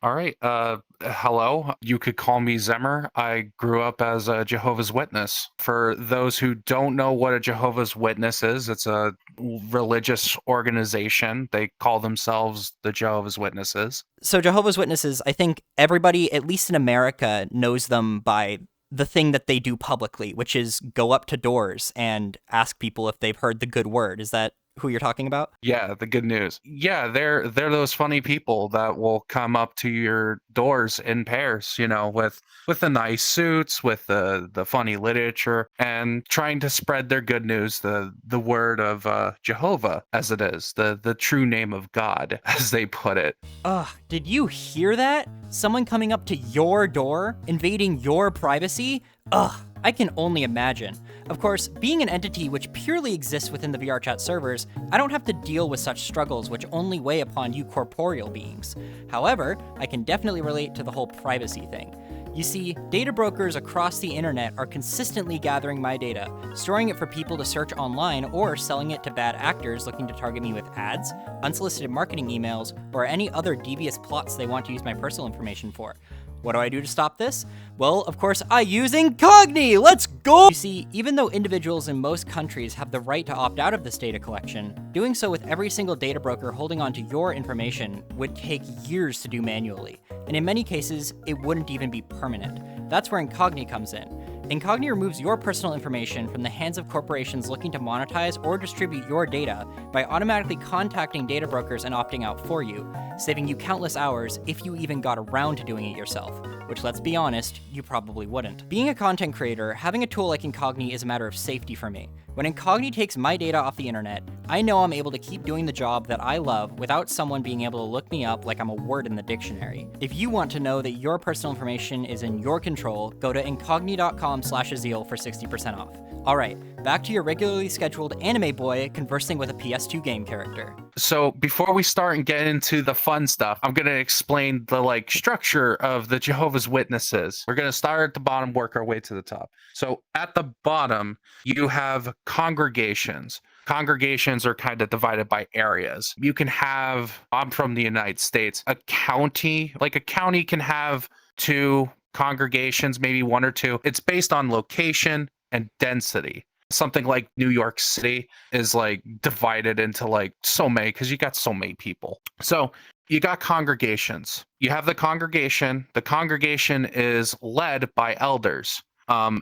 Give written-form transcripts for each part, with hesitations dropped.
All right. Hello. You could call me Zemmer. I grew up as a Jehovah's Witness. For those who don't know what a Jehovah's Witness is, it's a religious organization. They call themselves the Jehovah's Witnesses. So Jehovah's Witnesses, I think everybody, at least in America, knows them by the thing that they do publicly, which is go up to doors and ask people if they've heard the good word. Is that who you're talking about? Yeah, the good news. Yeah, they're those funny people that will come up to your doors in pairs, with the nice suits, with the funny literature, and trying to spread their good news, the word of Jehovah, as it is, the true name of God, as they put it. Ugh, did you hear that? Someone coming up to your door, invading your privacy? Ugh, I can only imagine. Of course, being an entity which purely exists within the VRChat servers, I don't have to deal with such struggles which only weigh upon you corporeal beings. However, I can definitely relate to the whole privacy thing. You see, data brokers across the internet are consistently gathering my data, storing it for people to search online or selling it to bad actors looking to target me with ads, unsolicited marketing emails, or any other devious plots they want to use my personal information for. What do I do to stop this? Well, of course, I use Incogni! Let's go! You see, even though individuals in most countries have the right to opt out of this data collection, doing so with every single data broker holding onto your information would take years to do manually. And in many cases, it wouldn't even be permanent. That's where Incogni comes in. Incogni removes your personal information from the hands of corporations looking to monetize or distribute your data by automatically contacting data brokers and opting out for you, saving you countless hours if you even got around to doing it yourself, which, let's be honest, you probably wouldn't. Being a content creator, having a tool like Incogni is a matter of safety for me. When Incogni takes my data off the internet, I know I'm able to keep doing the job that I love without someone being able to look me up like I'm a word in the dictionary. If you want to know that your personal information is in your control, go to incogni.com/Azil for 60% off. Alright, back to your regularly scheduled anime boy conversing with a PS2 game character. So before we start and get into the fun stuff, I'm going to explain the structure of the Jehovah's Witnesses. We're going to start at the bottom, work our way to the top. So at the bottom, you have congregations. Congregations are kind of divided by areas. You can have, I'm from the United States, a county can have two congregations, maybe one or two. It's based on location and density. Something like New York City is divided into so many, because you got so many people. So you got congregations. You have the congregation. The congregation is led by elders.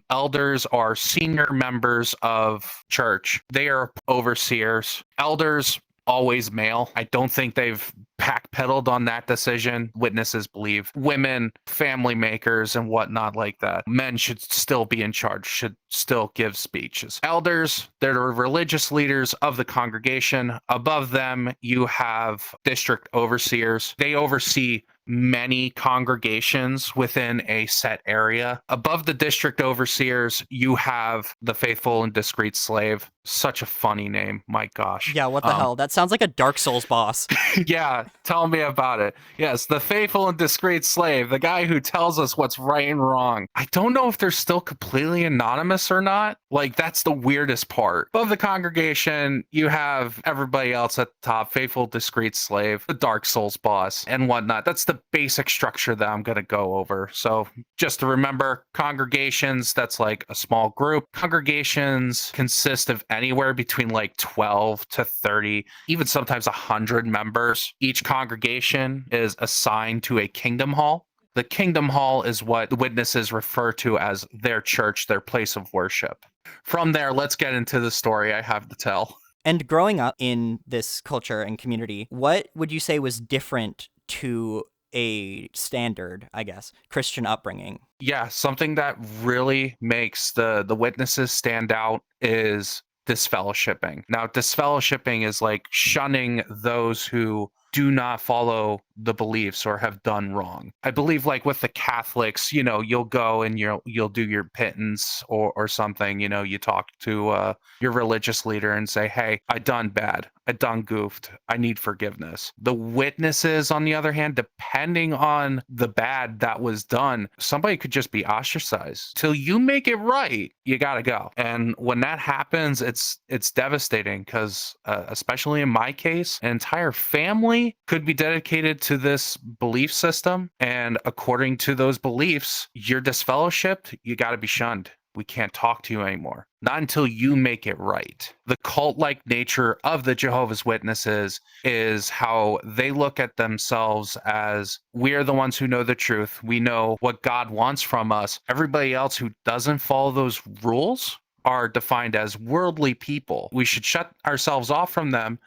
Elders are senior members of church. They are overseers. Elders, always male. I don't think they've backpedaled on that decision. Witnesses believe women, family makers, and whatnot like that. Men should still be in charge, should still give speeches. Elders, they're the religious leaders of the congregation. Above them, you have district overseers. They oversee many congregations within a set area. Above the district overseers, you have the faithful and discreet slave. Such a funny name. My gosh. Yeah, what the hell? That sounds like a Dark Souls boss. Yeah, tell me about it. Yes, the faithful and discreet slave, the guy who tells us what's right and wrong. I don't know if they're still completely anonymous or not. That's the weirdest part. Above the congregation, you have everybody else at the top, faithful, discreet slave, the Dark Souls boss, and whatnot. That's the basic structure that I'm going to go over. So just to remember, congregations, that's a small group. Congregations consist of anywhere between 12 to 30, even sometimes 100 members. Each congregation is assigned to a kingdom hall. The kingdom hall is what the witnesses refer to as their church, their place of worship. From there, let's get into the story I have to tell. And growing up in this culture and community, what would you say was different to a standard, I guess, Christian upbringing? Yeah, something that really makes the witnesses stand out is disfellowshipping. Now, disfellowshipping is shunning those who do not follow the beliefs or have done wrong. I believe with the Catholics, you'll go and you'll do your pittance or something, you talk to your religious leader and say, hey, I done bad. I done goofed. I need forgiveness. The witnesses, on the other hand, depending on the bad that was done, somebody could just be ostracized. Till you make it right, you gotta go. And when that happens, it's devastating because, especially in my case, an entire family could be dedicated to this belief system. And according to those beliefs, you're disfellowshipped, you gotta be shunned. We can't talk to you anymore. Not until you make it right. The cult-like nature of the Jehovah's Witnesses is how they look at themselves as, we're the ones who know the truth. We know what God wants from us. Everybody else who doesn't follow those rules are defined as worldly people. We should shut ourselves off from them,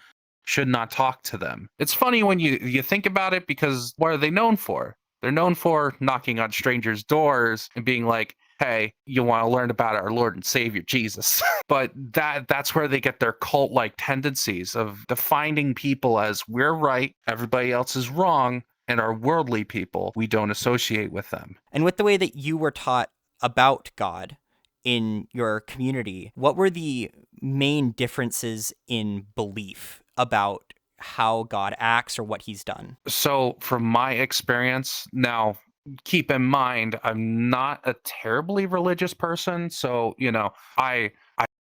should not talk to them. It's funny when you think about it, because what are they known for? They're known for knocking on strangers' doors and being like, hey, you want to learn about our Lord and Savior, Jesus. But that's where they get their cult-like tendencies of defining people as, we're right, everybody else is wrong, and our worldly people, we don't associate with them. And with the way that you were taught about God in your community, what were the main differences in belief about how God acts or what he's done? So from my experience, now keep in mind, I'm not a terribly religious person. So, I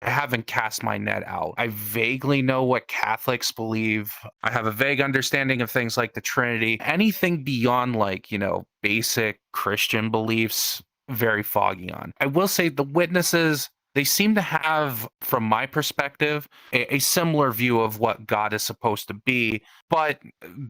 haven't cast my net out. I vaguely know what Catholics believe. I have a vague understanding of things like the Trinity. Anything beyond basic Christian beliefs, very foggy on. I will say the witnesses, they seem to have, from my perspective, a similar view of what God is supposed to be, but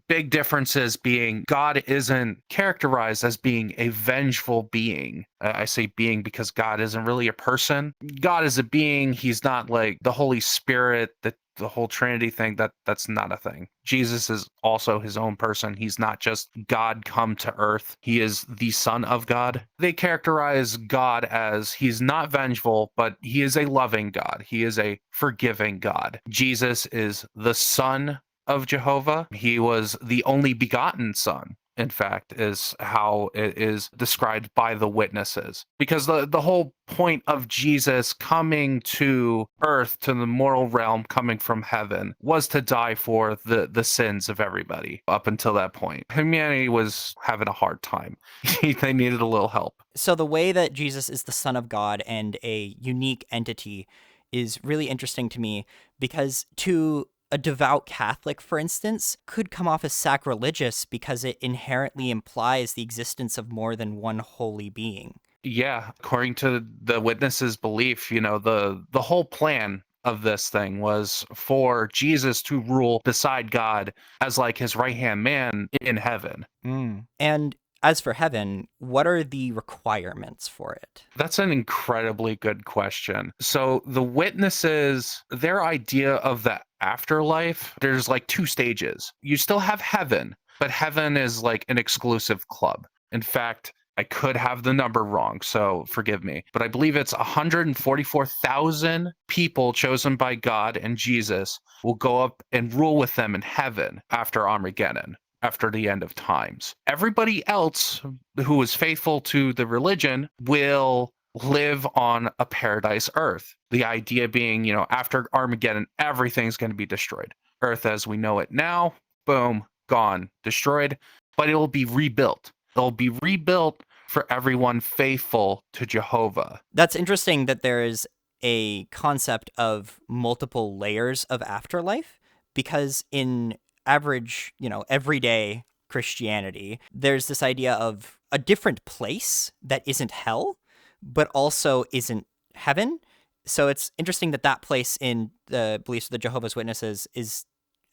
big differences being God isn't characterized as being a vengeful being. I say being because God isn't really a person. God is a being. He's not like the Holy Spirit, the whole Trinity thing. That's not a thing. Jesus is also his own person. He's not just God come to earth. He is the Son of God. They characterize God as, he's not vengeful, but he is a loving God. He is a forgiving God. Jesus is the Son of Jehovah. He was the only begotten Son, in fact, is how it is described by the witnesses. Because the whole point of Jesus coming to earth, to the mortal realm, coming from heaven, was to die for the sins of everybody up until that point. Humanity was having a hard time. They needed a little help. So the way that Jesus is the Son of God and a unique entity is really interesting to me, because to a devout Catholic, for instance, could come off as sacrilegious because it inherently implies the existence of more than one holy being. Yeah, according to the witnesses' belief, the whole plan of this thing was for Jesus to rule beside God as like his right-hand man in heaven. And as for heaven, what are the requirements for it? That's an incredibly good question. So the witnesses, their idea of the afterlife, there's like two stages. You still have heaven, but heaven is like an exclusive club. In fact, I could have the number wrong, so forgive me. But I believe it's 144,000 people chosen by God and Jesus will go up and rule with them in heaven after Armageddon, after the end of times. Everybody else who is faithful to the religion will live on a paradise Earth. The idea being, after Armageddon, everything's going to be destroyed. Earth as we know it now, boom, gone, destroyed, but it will be rebuilt. It'll be rebuilt for everyone faithful to Jehovah. That's interesting that there is a concept of multiple layers of afterlife, because in average, everyday Christianity, there's this idea of a different place that isn't hell, but also isn't heaven. So it's interesting that that place in the beliefs of the Jehovah's Witnesses is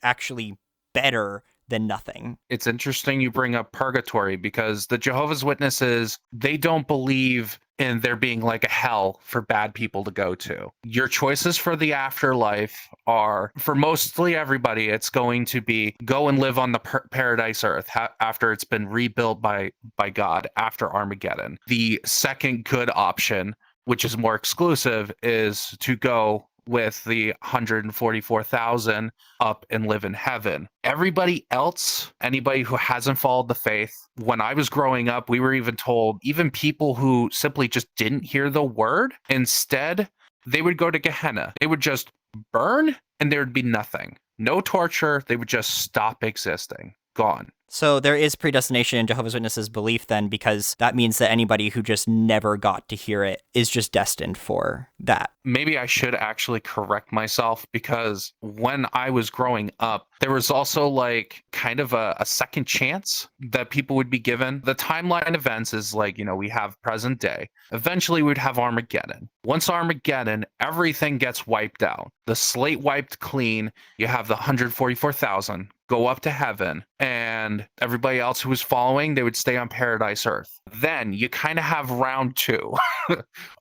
actually better than nothing. It's interesting you bring up purgatory, because the Jehovah's Witnesses, they don't believe in there being like a hell for bad people to go to. Your choices for the afterlife are, for mostly everybody, it's going to be go and live on the paradise Earth after it's been rebuilt by God after Armageddon. The second good option, which is more exclusive, is to go with the 144,000 up and live in heaven. Everybody else, anybody who hasn't followed the faith, when I was growing up, we were even told, even people who simply just didn't hear the word, instead, they would go to Gehenna. They would just burn and there'd be nothing. No torture. They would just stop existing. Gone. So there is predestination in Jehovah's Witnesses belief then, because that means that anybody who just never got to hear it is just destined for that. Maybe I should actually correct myself, because when I was growing up, there was also like kind of a second chance that people would be given. The timeline events is like, we have present day. Eventually we'd have Armageddon. Once Armageddon, everything gets wiped out. The slate wiped clean. You have the 144,000 go up to heaven, and everybody else who was following, they would stay on paradise earth. Then you kind of have round two,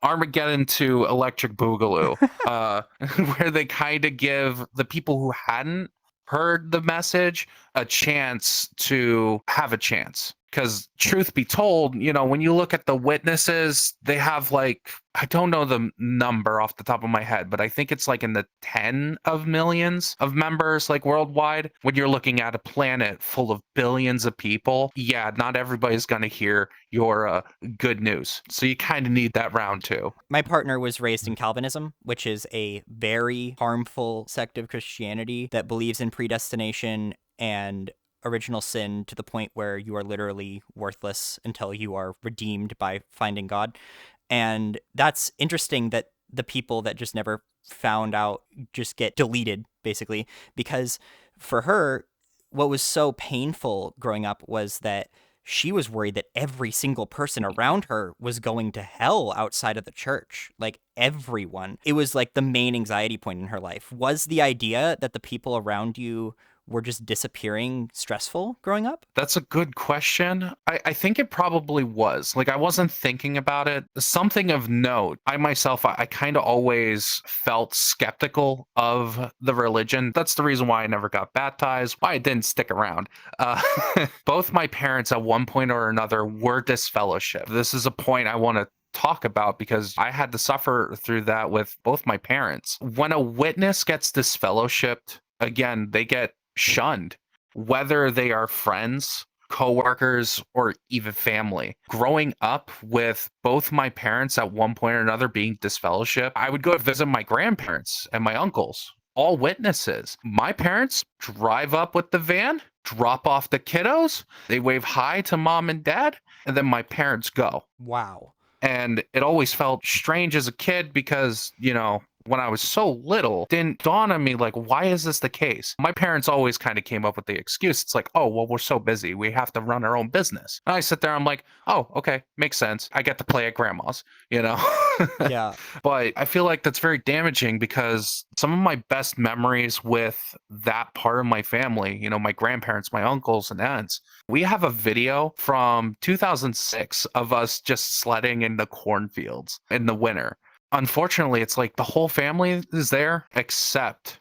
Armageddon to Electric Boogaloo, where they kind of give the people who hadn't heard the message a chance to have a chance. Because truth be told, when you look at the witnesses, they have like, I don't know the number off the top of my head, but I think it's like in the 10 of millions of members, like worldwide. When you're looking at a planet full of billions of people, yeah, not everybody's going to hear your good news. So you kind of need that round two. My partner was raised in Calvinism, which is a very harmful sect of Christianity that believes in predestination and original sin to the point where you are literally worthless until you are redeemed by finding God. And that's interesting that the people that just never found out just get deleted, basically, because for her, what was so painful growing up was that she was worried that every single person around her was going to hell outside of the church. Like everyone. It was like the main anxiety point in her life. Was the idea that the people around you were just disappearing stressful growing up? That's a good question. I think it probably was. Like, I wasn't thinking about it. Something of note, I myself, I kind of always felt skeptical of the religion. That's the reason why I never got baptized, why I didn't stick around. Uh, both my parents at one point or another were disfellowshipped. This is a point I want to talk about because I had to suffer through that with both my parents. When a witness gets disfellowshipped, again, they get shunned, whether they are friends, coworkers, or even family. Growing up with both my parents at one point or another being disfellowshipped, I would go visit my grandparents and my uncles, all witnesses. My parents drive up with the van, drop off the kiddos, they wave hi to mom and dad, and then my parents go. Wow. And it always felt strange as a kid because, when I was so little, didn't dawn on me, like, why is this the case? My parents always kind of came up with the excuse. It's like, oh, well, we're so busy. We have to run our own business. And I sit there, I'm like, oh, okay, makes sense. I get to play at grandma's, Yeah. But I feel like that's very damaging because some of my best memories with that part of my family, my grandparents, my uncles and aunts, we have a video from 2006 of us just sledding in the cornfields in the winter. Unfortunately, it's like the whole family is there except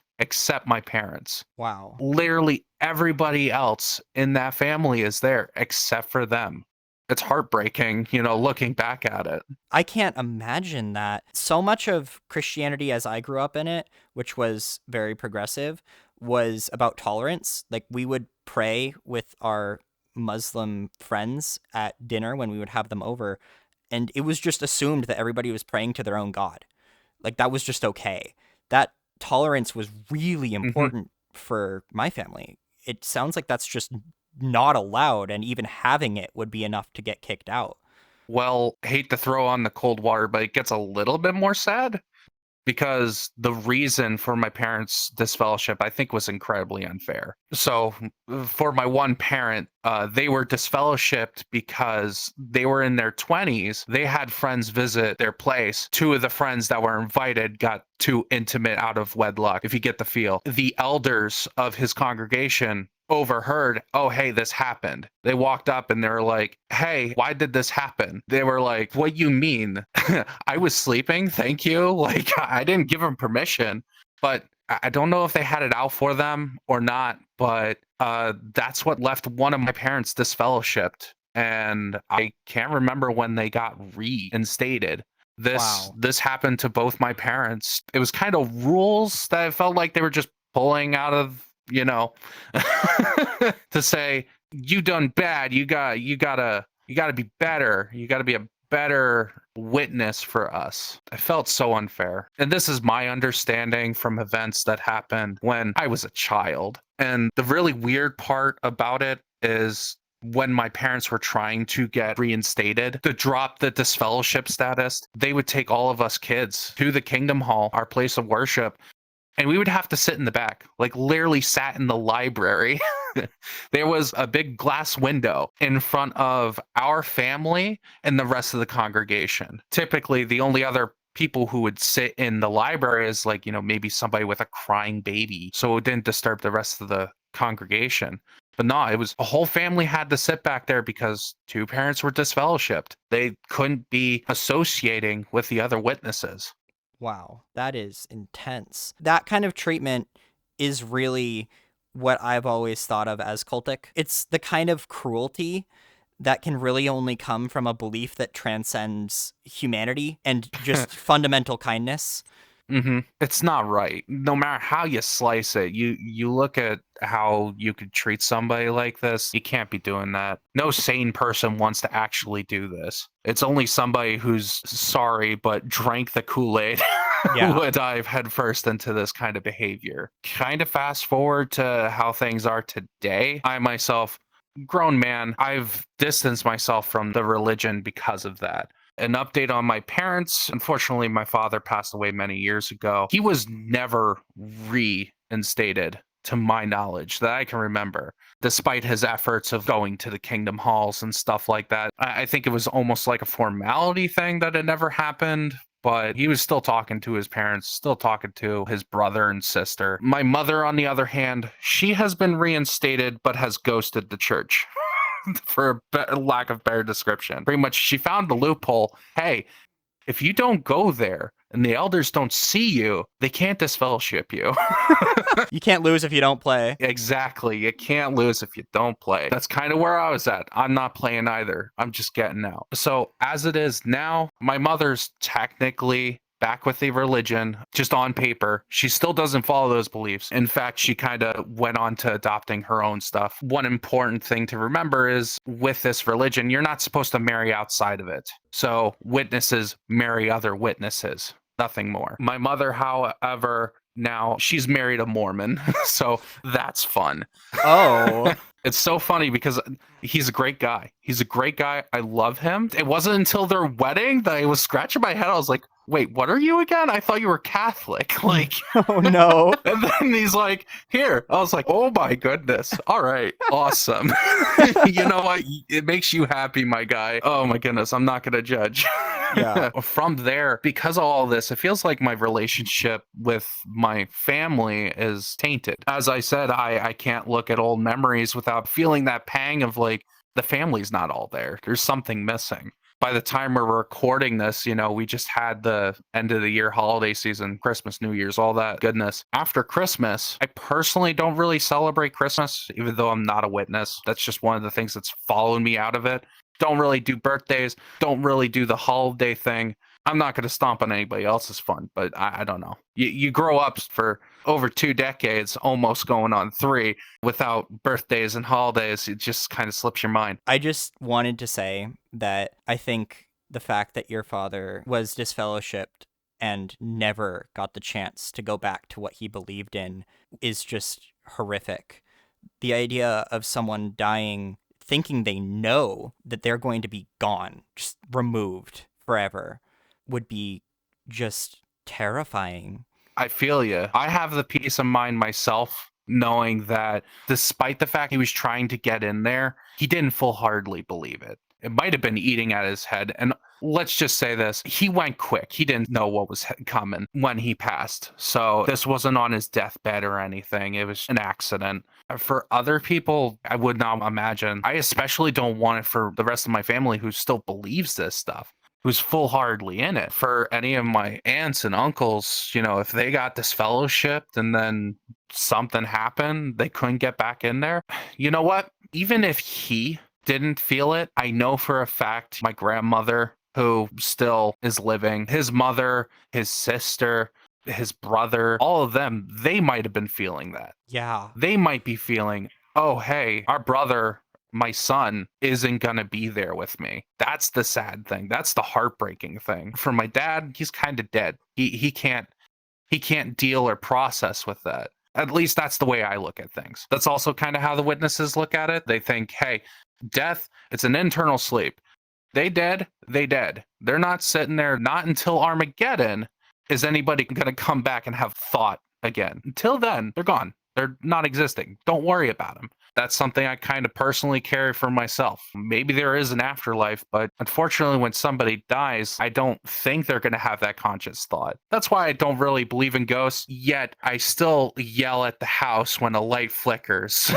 my parents. Wow. Literally everybody else in that family is there except for them. It's heartbreaking, looking back at it. I can't imagine that. So much of Christianity as I grew up in it, which was very progressive, was about tolerance. Like we would pray with our Muslim friends at dinner when we would have them over. And it was just assumed that everybody was praying to their own God. Like that was just okay. That tolerance was really important for my family. It sounds like that's just not allowed, and even having it would be enough to get kicked out. Well, hate to throw on the cold water, but it gets a little bit more sad because the reason for my parents' disfellowship, I think, was incredibly unfair. So for my one parent, they were disfellowshipped because they were in their 20s. They had friends visit their place. Two of the friends that were invited got too intimate out of wedlock, if you get the feel. The elders of his congregation overheard, oh, hey, this happened. They walked up and they were like, hey, why did this happen? They were like, what you mean? I was sleeping, thank you. Like, I didn't give them permission. But I don't know if they had it out for them or not, but that's what left one of my parents disfellowshipped. And I can't remember when they got reinstated. This happened to both my parents. It was kind of rules that I felt like they were just pulling out of, to say, you done bad. You gotta be better. You gotta be a better witness for us. I felt so unfair. And this is my understanding from events that happened when I was a child. And the really weird part about it is when my parents were trying to get reinstated to drop the disfellowship status, they would take all of us kids to the Kingdom Hall, our place of worship, and we would have to sit in the back, like literally sat in the library. There was a big glass window in front of our family and the rest of the congregation. Typically, the only other people who would sit in the library is like, maybe somebody with a crying baby. So it didn't disturb the rest of the congregation. But no, it was a whole family had to sit back there because two parents were disfellowshipped. They couldn't be associating with the other witnesses. Wow, that is intense. That kind of treatment is really what I've always thought of as cultic. It's the kind of cruelty that can really only come from a belief that transcends humanity and just fundamental kindness. It's not right. No matter how you slice it, you look at how you could treat somebody like this. You can't be doing that. No sane person wants to actually do this. It's only somebody who's sorry but drank the Kool-Aid who would dive headfirst into this kind of behavior. Kind of fast forward to how things are today. I myself, grown man, I've distanced myself from the religion because of that. An update on my parents. Unfortunately, my father passed away many years ago. He was never reinstated, to my knowledge, that I can remember, despite his efforts of going to the kingdom halls and stuff like that. I think it was almost like a formality thing that it never happened. But he was still talking to his parents, still talking to his brother and sister. My mother, on the other hand, she has been reinstated but has ghosted the church. For a lack of better description. Pretty much, she found the loophole. Hey, if you don't go there and the elders don't see you, they can't disfellowship you. You can't lose if you don't play. Exactly. You can't lose if you don't play. That's kind of where I was at. I'm not playing either. I'm just getting out. So as it is now, my mother's technically back with the religion, just on paper. She still doesn't follow those beliefs. In fact, she kind of went on to adopting her own stuff. One important thing to remember is with this religion, you're not supposed to marry outside of it. So witnesses marry other witnesses, nothing more. My mother, however, now she's married a Mormon, so that's fun. Oh. It's so funny because he's a great guy. He's a great guy. I love him. It wasn't until their wedding that I was scratching my head. I was like, wait, what are you again? I thought you were Catholic. Like, oh no. And then he's like, here. I was like, oh my goodness. All right. Awesome. You know what? It makes you happy, my guy. Oh my goodness. I'm not going to judge. Yeah. From there, because of all this, it feels like my relationship with my family is tainted. As I said, I can't look at old memories without feeling that pang of like, the family's not all there. There's something missing. By the time we're recording this, we just had the end of the year holiday season, Christmas, New Year's, all that goodness. After Christmas, I personally don't really celebrate Christmas, even though I'm not a witness. That's just one of the things that's followed me out of it. Don't really do birthdays, don't really do the holiday thing. I'm not going to stomp on anybody else's fun, but I don't know. You grow up for over 2 decades, almost going on 3, without birthdays and holidays. It just kind of slips your mind. I just wanted to say that I think the fact that your father was disfellowshipped and never got the chance to go back to what he believed in is just horrific. The idea of someone dying thinking they know that they're going to be gone, just removed forever, would be just terrifying. I feel you. I have the peace of mind myself knowing that despite the fact he was trying to get in there, he didn't full-heartedly believe it. It might have been eating at his head. And let's just say this. He went quick. He didn't know what was coming when he passed. So this wasn't on his deathbed or anything. It was an accident. For other people, I would not imagine. I especially don't want it for the rest of my family who still believes this stuff, who's full-heartedly in it. For any of my aunts and uncles, if they got disfellowshipped and then something happened, they couldn't get back in there. You know what? Even if he didn't feel it, I know for a fact my grandmother, who still is living, his mother, his sister, his brother, all of them, they might have been feeling that. Yeah. They might be feeling, oh, hey, our brother my son isn't going to be there with me. That's the sad thing. That's the heartbreaking thing. For my dad, he's kind of dead. He can't deal or process with that. At least that's the way I look at things. That's also kind of how the witnesses look at it. They think, hey, death, it's an internal sleep. They dead, they dead. They're not sitting there. Not until Armageddon is anybody going to come back and have thought again. Until then, they're gone. They're not existing. Don't worry about them. That's something I kind of personally carry for myself. Maybe there is an afterlife, but unfortunately, when somebody dies, I don't think they're going to have that conscious thought. That's why I don't really believe in ghosts, yet I still yell at the house when a light flickers.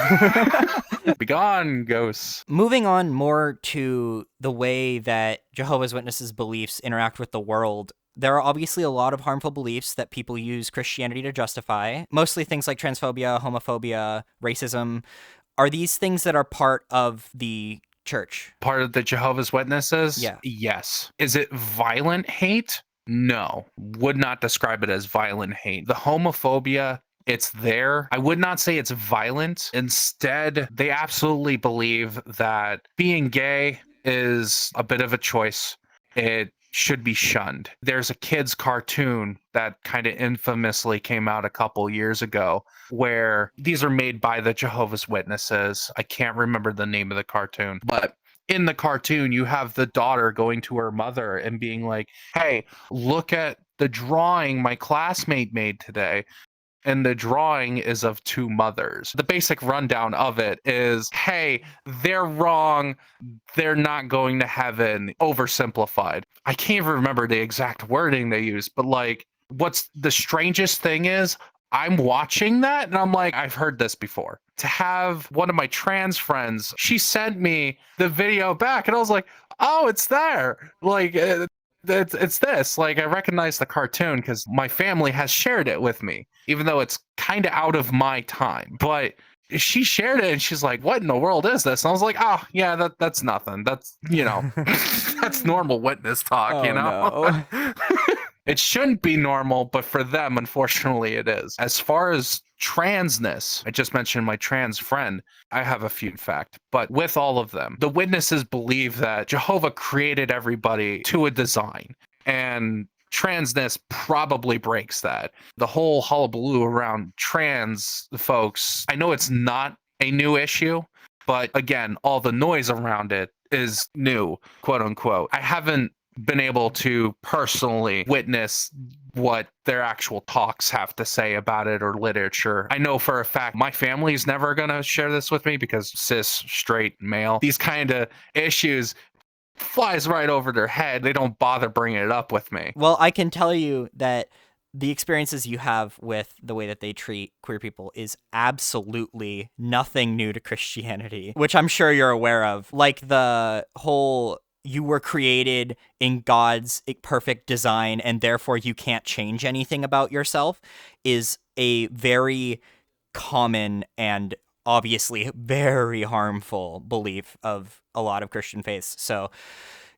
Be gone, ghosts. Moving on more to the way that Jehovah's Witnesses' beliefs interact with the world, there are obviously a lot of harmful beliefs that people use Christianity to justify, mostly things like transphobia, homophobia, racism. Are these things that are part of the church? Part of the Jehovah's Witnesses? Yeah. Yes. Is it violent hate? No. Would not describe it as violent hate. The homophobia, it's there. I would not say it's violent. Instead, they absolutely believe that being gay is a bit of a choice. It should be shunned. There's a kid's cartoon that kind of infamously came out a couple years ago where these are made by the Jehovah's Witnesses. I can't remember the name of the cartoon, but in the cartoon, you have the daughter going to her mother and being like, hey, look at the drawing my classmate made today. And the drawing is of two mothers. The basic rundown of it is, hey, they're wrong. They're not going to heaven. Oversimplified. I can't even remember the exact wording they used, but like, what's the strangest thing is, I'm watching that and I'm like, I've heard this before. To have one of my trans friends, she sent me the video back and I was like, oh, it's there. Like, it's this. Like, I recognize the cartoon because my family has shared it with me, even though it's kind of out of my time. But she shared it and she's like, what in the world is this? And I was like, oh, yeah, that's nothing. That's, that's normal witness talk, No. It shouldn't be normal, but for them, unfortunately, it is. As far as transness, I just mentioned my trans friend. I have a fun fact, but with all of them, the witnesses believe that Jehovah created everybody to a design, and transness probably breaks that. The whole hullabaloo around trans folks, I know it's not a new issue, but again, all the noise around it is new, quote unquote. I haven't been able to personally witness what their actual talks have to say about it or literature. I know for a fact my family's never going to share this with me because cis, straight, male, these kind of issues flies right over their head. They don't bother bringing it up with me. Well, I can tell you that the experiences you have with the way that they treat queer people is absolutely nothing new to Christianity, which I'm sure you're aware of. Like the whole you were created in God's perfect design and therefore you can't change anything about yourself is a very common and obviously very harmful belief of a lot of Christian faiths. So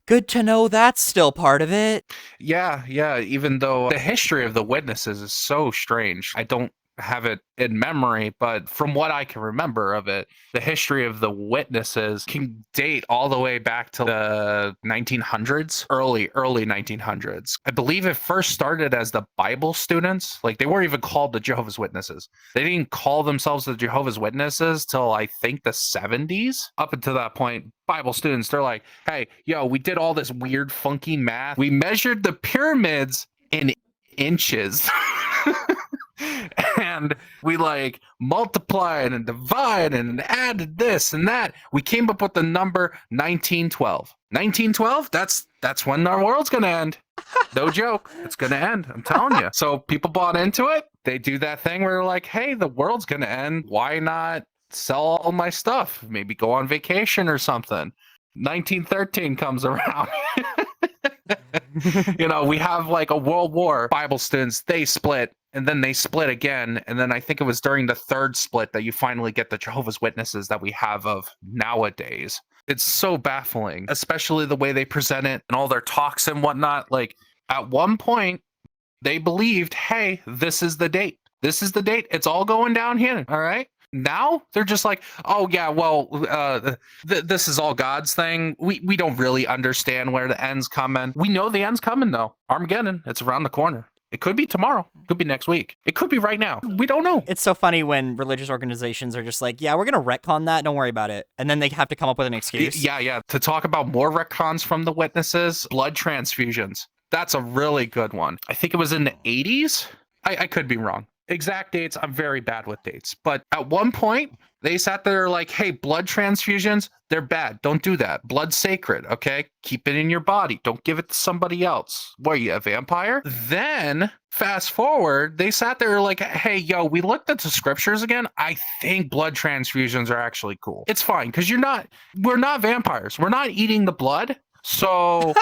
good to know that's still part of it. Yeah, even though the history of the witnesses is so strange. I don't have it in memory, but from what I can remember of it, the history of the witnesses can date all the way back to the 1900s, early 1900s. I believe it first started as the Bible students. Like, they weren't even called the Jehovah's Witnesses. They didn't call themselves the Jehovah's Witnesses till I think the 70s. Up until that point, Bible students, they're like, hey, yo, we did all this weird funky math. We measured the pyramids in inches. And we like multiplied and divided and added this and that. We came up with the number 1912. 1912? That's when our world's gonna end. No joke. It's gonna end. I'm telling you. So people bought into it. They do that thing where they're like, hey, the world's gonna end. Why not sell all my stuff? Maybe go on vacation or something. 1913 comes around. We have like a world war. Bible students, they split. And then they split again. And then I think it was during the third split that you finally get the Jehovah's Witnesses that we have of nowadays. It's so baffling, especially the way they present it and all their talks and whatnot. Like, at one point, they believed, hey, this is the date. This is the date. It's all going down here. All right. Now they're just like, oh yeah, well, this is all God's thing. We don't really understand where the end's coming. We know the end's coming though. Armageddon, it's around the corner. It could be tomorrow. It could be next week. It could be right now. We don't know. It's so funny when religious organizations are just like, yeah, we're going to retcon that. Don't worry about it. And then they have to come up with an excuse. Yeah. To talk about more retcons from the witnesses, blood transfusions. That's a really good one. I think it was in the 80s. I could be wrong. Exact dates, I'm very bad with dates. But at one point, they sat there like, hey, blood transfusions, they're bad. Don't do that. Blood's sacred, okay? Keep it in your body. Don't give it to somebody else. What are you, a vampire? Then, fast forward, they sat there like, hey, yo, we looked at the scriptures again. I think blood transfusions are actually cool. It's fine, because we're not vampires. We're not eating the blood, so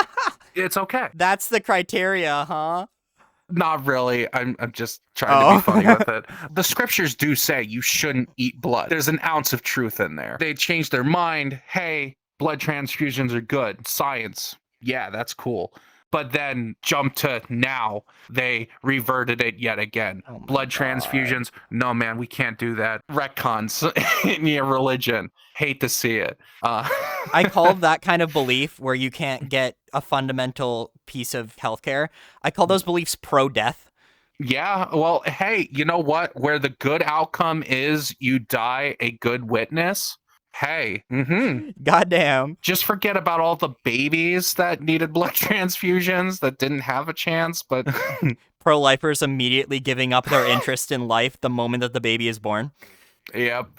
it's okay. That's the criteria, huh? Not really. I'm just trying to be funny with it. The scriptures do say you shouldn't eat blood. There's an ounce of truth in there. They changed their mind. Hey, blood transfusions are good. Science. Yeah, that's cool. But then jump to now, they reverted it yet again. Oh my blood transfusions. No, man, we can't do that. Retcons in your religion. Hate to see it. I call that kind of belief where you can't get a fundamental piece of healthcare. I call those beliefs pro-death. Yeah, well, hey, you know what? Where the good outcome is you die a good witness. Hey, Goddamn. just forget about all the babies that needed blood transfusions that didn't have a chance, but Pro-lifers immediately giving up their interest in life the moment that the baby is born. yep.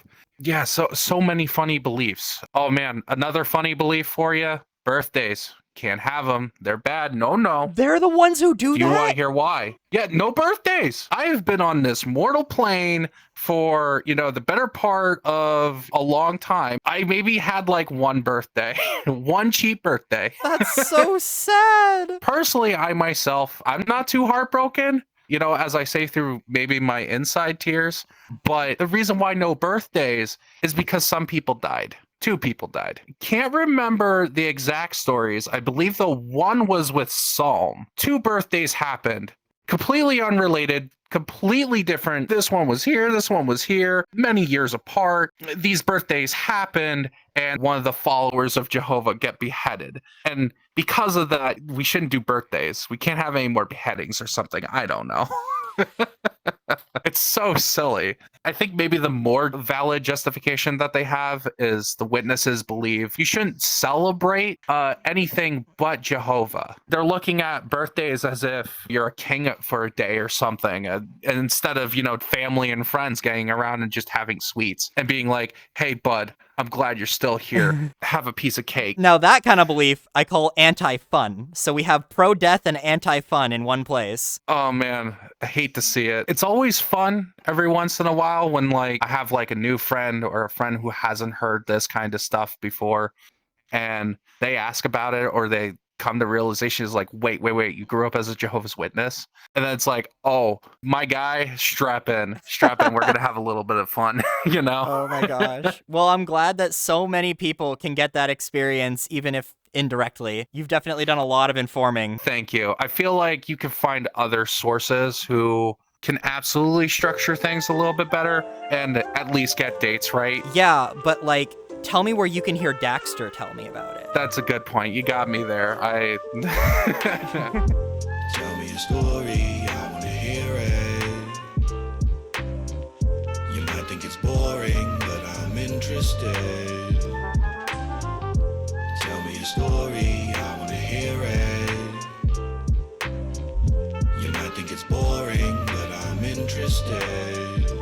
Yeah, so many funny beliefs. Oh man, another funny belief for you. Birthdays. Can't have them. They're bad. No. They're the ones who do You want to that? hear why? Yeah, no birthdays. I have been on this mortal plane for, the better part of a long time. I maybe had like one birthday, one cheap birthday. That's so sad. Personally, I'm not too heartbroken, as I say through maybe my inside tears. But the reason why no birthdays is because some people died. 2 people died. Can't remember the exact stories. I believe the one was with Psalm. 2 birthdays happened. Completely unrelated, completely different. This one was here, many years apart. These birthdays happened, and one of the followers of Jehovah get beheaded. And because of that, we shouldn't do birthdays. We can't have any more beheadings or something. I don't know. It's so silly. I think maybe the more valid justification that they have is the witnesses believe you shouldn't celebrate anything but Jehovah. They're looking at birthdays as if you're a king for a day or something. And instead of, family and friends getting around and just having sweets and being like, hey, bud, I'm glad you're still here. Have a piece of cake. Now, that kind of belief I call anti-fun. So we have pro-death and anti-fun in one place. Oh man, I hate to see it. It's always fun every once in a while when I have a new friend or a friend who hasn't heard this kind of stuff before and they ask about it or they come to realization is like, wait, you grew up as a Jehovah's Witness? And then it's like, oh, my guy, strap in. We're going to have a little bit of fun, Oh my gosh. Well, I'm glad that so many people can get that experience, even if indirectly. You've definitely done a lot of informing. Thank you. I feel like you can find other sources who can absolutely structure things a little bit better and at least get dates right. Yeah, but tell me where you can hear Daxter tell me about it. That's a good point. You got me there. Tell me a story, I wanna hear it. You might think it's boring, but I'm interested. Tell me a story, I wanna hear it. You might think it's boring, but I'm interested.